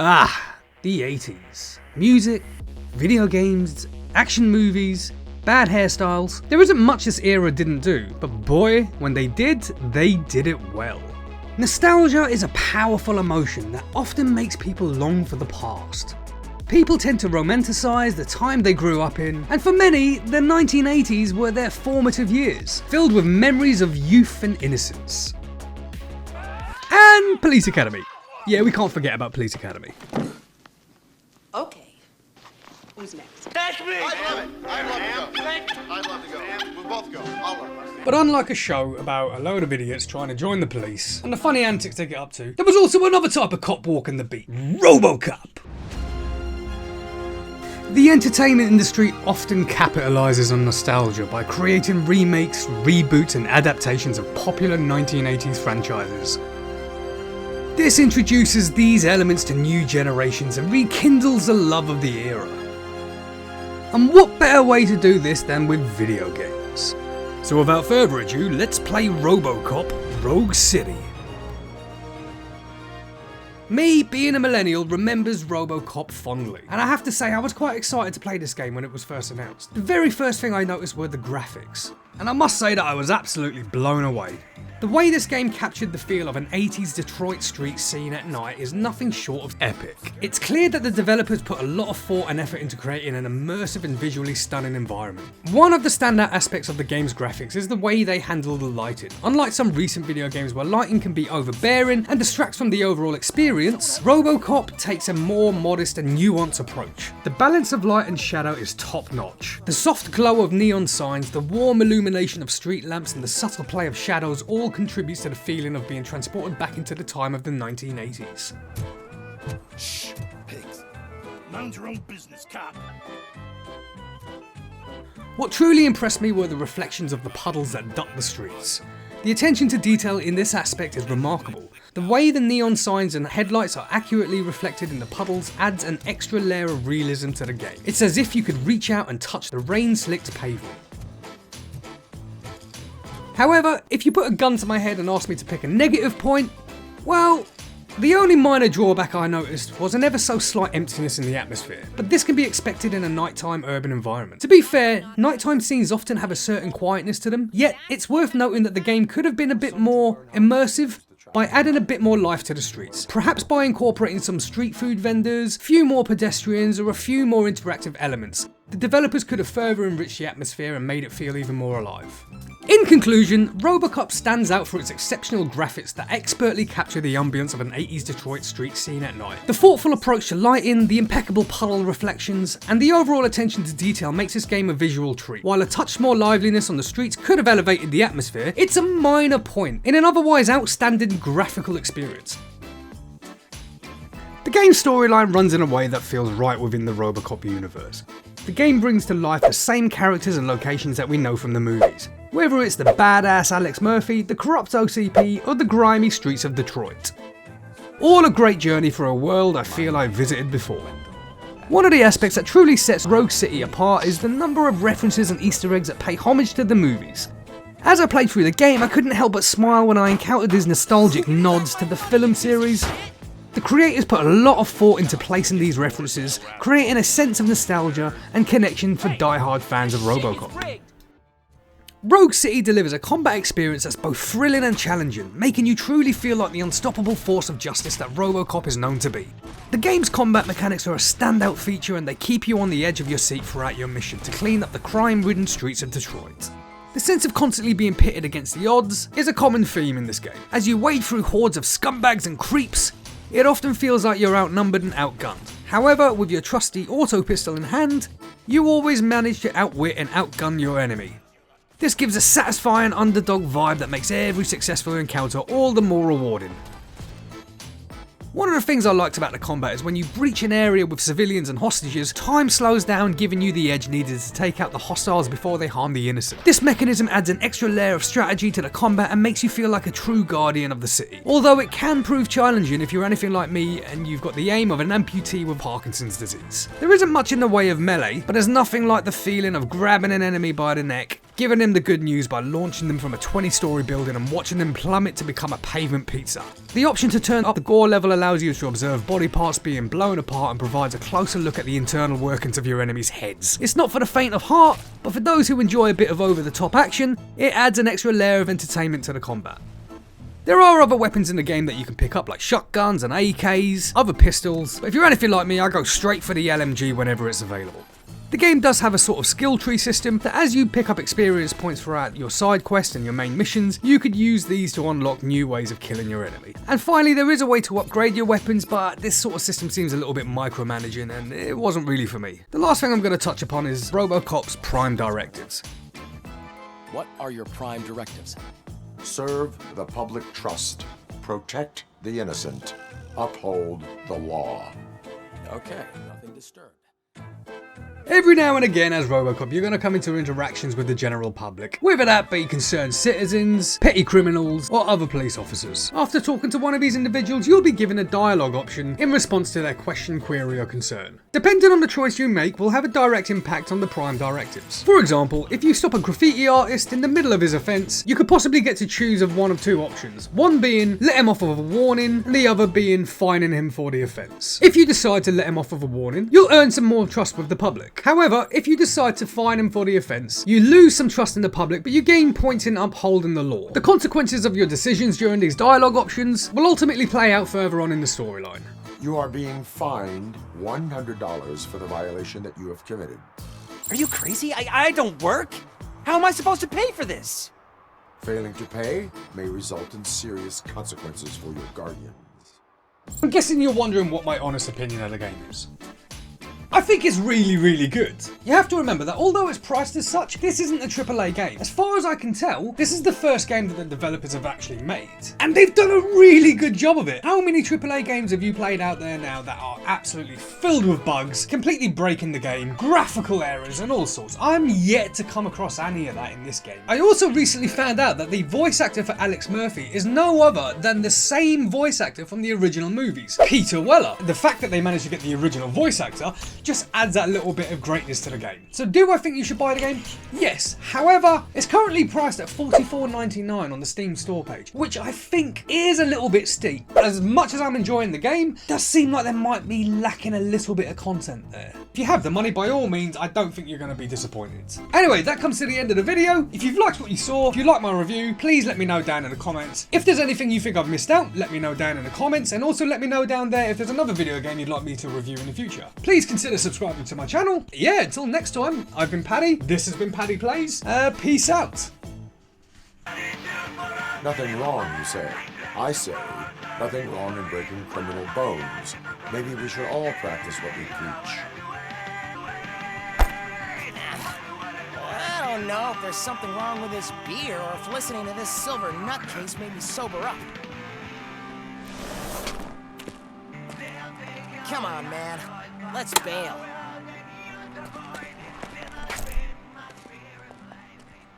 Ah, the 80s. Music, video games, action movies, bad hairstyles. There isn't much this era didn't do, but boy, when they did it well. Nostalgia is a powerful emotion that often makes people long for the past. People tend to romanticize the time they grew up in, and for many, the 1980s were their formative years, filled with memories of youth and innocence. And Police Academy. Yeah, we can't forget about Police Academy. Okay. Who's next? That's me! I love it. I'd love to go. We'll both go. I'll run. But unlike a show about a load of idiots trying to join the police and the funny antics they get up to, there was also another type of cop walking the beat. Robocop! The entertainment industry often capitalises on nostalgia by creating remakes, reboots and adaptations of popular 1980s franchises. This introduces these elements to new generations and rekindles the love of the era. And what better way to do this than with video games? So without further ado, let's play Robocop Rogue City. Me, being a millennial, remembers Robocop fondly, and I have to say I was quite excited to play this game when it was first announced. The very first thing I noticed were the graphics, and I must say that I was absolutely blown away. The way this game captured the feel of an 80s Detroit street scene at night is nothing short of epic. It's clear that the developers put a lot of thought and effort into creating an immersive and visually stunning environment. One of the standout aspects of the game's graphics is the way they handle the lighting. Unlike some recent video games where lighting can be overbearing and distracts from the overall experience, Robocop takes a more modest and nuanced approach. The balance of light and shadow is top notch. The soft glow of neon signs, the warm illumination of street lamps and the subtle play of shadows all contributes to the feeling of being transported back into the time of the 1980s. Shh, pigs. Mind your own business, cop. What truly impressed me were the reflections of the puddles that dot the streets. The attention to detail in this aspect is remarkable. The way the neon signs and headlights are accurately reflected in the puddles adds an extra layer of realism to the game. It's as if you could reach out and touch the rain-slicked pavement. However, if you put a gun to my head and asked me to pick a negative point, well, the only minor drawback I noticed was an ever so slight emptiness in the atmosphere, but this can be expected in a nighttime urban environment. To be fair, nighttime scenes often have a certain quietness to them, yet it's worth noting that the game could have been a bit more immersive by adding a bit more life to the streets. Perhaps by incorporating some street food vendors, a few more pedestrians, or a few more interactive elements. The developers could have further enriched the atmosphere and made it feel even more alive. In conclusion, Robocop stands out for its exceptional graphics that expertly capture the ambience of an 80s Detroit street scene at night. The thoughtful approach to lighting, the impeccable puddle reflections, and the overall attention to detail makes this game a visual treat. While a touch more liveliness on the streets could have elevated the atmosphere, it's a minor point in an otherwise outstanding graphical experience. The game's storyline runs in a way that feels right within the Robocop universe. The game brings to life the same characters and locations that we know from the movies, whether it's the badass Alex Murphy, the corrupt OCP, or the grimy streets of Detroit. All a great journey for a world I feel I've visited before. One of the aspects that truly sets Rogue City apart is the number of references and Easter eggs that pay homage to the movies. As I played through the game, I couldn't help but smile when I encountered these nostalgic nods to the film series. The creators put a lot of thought into placing these references, creating a sense of nostalgia and connection for die-hard fans of Robocop. Rogue City delivers a combat experience that's both thrilling and challenging, making you truly feel like the unstoppable force of justice that Robocop is known to be. The game's combat mechanics are a standout feature and they keep you on the edge of your seat throughout your mission to clean up the crime-ridden streets of Detroit. The sense of constantly being pitted against the odds is a common theme in this game. As you wade through hordes of scumbags and creeps, it often feels like you're outnumbered and outgunned. However, with your trusty auto pistol in hand, you always manage to outwit and outgun your enemy. This gives a satisfying underdog vibe that makes every successful encounter all the more rewarding. One of the things I liked about the combat is when you breach an area with civilians and hostages, time slows down, giving you the edge needed to take out the hostiles before they harm the innocent. This mechanism adds an extra layer of strategy to the combat and makes you feel like a true guardian of the city. Although it can prove challenging if you're anything like me and you've got the aim of an amputee with Parkinson's disease. There isn't much in the way of melee, but there's nothing like the feeling of grabbing an enemy by the neck, giving them the good news by launching them from a 20-story building and watching them plummet to become a pavement pizza. The option to turn up the gore level allows you to observe body parts being blown apart and provides a closer look at the internal workings of your enemies' heads. It's not for the faint of heart, but for those who enjoy a bit of over-the-top action, it adds an extra layer of entertainment to the combat. There are other weapons in the game that you can pick up, like shotguns and AKs, other pistols, but if you're anything like me, I go straight for the LMG whenever it's available. The game does have a sort of skill tree system that as you pick up experience points throughout your side quests and your main missions, you could use these to unlock new ways of killing your enemy. And finally, there is a way to upgrade your weapons, but this sort of system seems a little bit micromanaging and it wasn't really for me. The last thing I'm going to touch upon is Robocop's prime directives. What are your prime directives? Serve the public trust. Protect the innocent. Uphold the law. Okay, nothing disturbed. Every now and again as Robocop, you're going to come into interactions with the general public, whether that be concerned citizens, petty criminals, or other police officers. After talking to one of these individuals, you'll be given a dialogue option in response to their question, query, or concern. Depending on the choice you make will have a direct impact on the prime directives. For example, if you stop a graffiti artist in the middle of his offence, you could possibly get to choose of one of two options. One being let him off with a warning, and the other being fining him for the offence. If you decide to let him off with a warning, you'll earn some more trust with the public. However, if you decide to fine him for the offence, you lose some trust in the public, but you gain points in upholding the law. The consequences of your decisions during these dialogue options will ultimately play out further on in the storyline. You are being fined $100 for the violation that you have committed. Are you crazy? I don't work. How am I supposed to pay for this? Failing to pay may result in serious consequences for your guardians. I'm guessing you're wondering what my honest opinion of the game is. I think it's really, really good. You have to remember that although it's priced as such, this isn't a AAA game. As far as I can tell, this is the first game that the developers have actually made. And they've done a really good job of it. How many AAA games have you played out there now that are absolutely filled with bugs, completely breaking the game, graphical errors and all sorts? I'm yet to come across any of that in this game. I also recently found out that the voice actor for Alex Murphy is no other than the same voice actor from the original movies, Peter Weller. The fact that they managed to get the original voice actor just adds that little bit of greatness to the game. So do I think you should buy the game? Yes. However, it's currently priced at $44.99 on the Steam store page, which I think is a little bit steep. As much as I'm enjoying the game, it does seem like there might be lacking a little bit of content there. If you have the money, by all means, I don't think you're going to be disappointed. Anyway, that comes to the end of the video. If you've liked what you saw, if you like my review, please let me know down in the comments. If there's anything you think I've missed out, let me know down in the comments, and also let me know down there if there's another video game you'd like me to review in the future. Please consider subscribing to my channel. Yeah, until next time, I've been Paddy, this has been Paddy Plays, peace out. Nothing wrong, you say. I say, nothing wrong in breaking criminal bones. Maybe we should all practice what we preach. I don't know if there's something wrong with this beer or if listening to this silver nutcase made me sober up. Come on, man. Let's bail.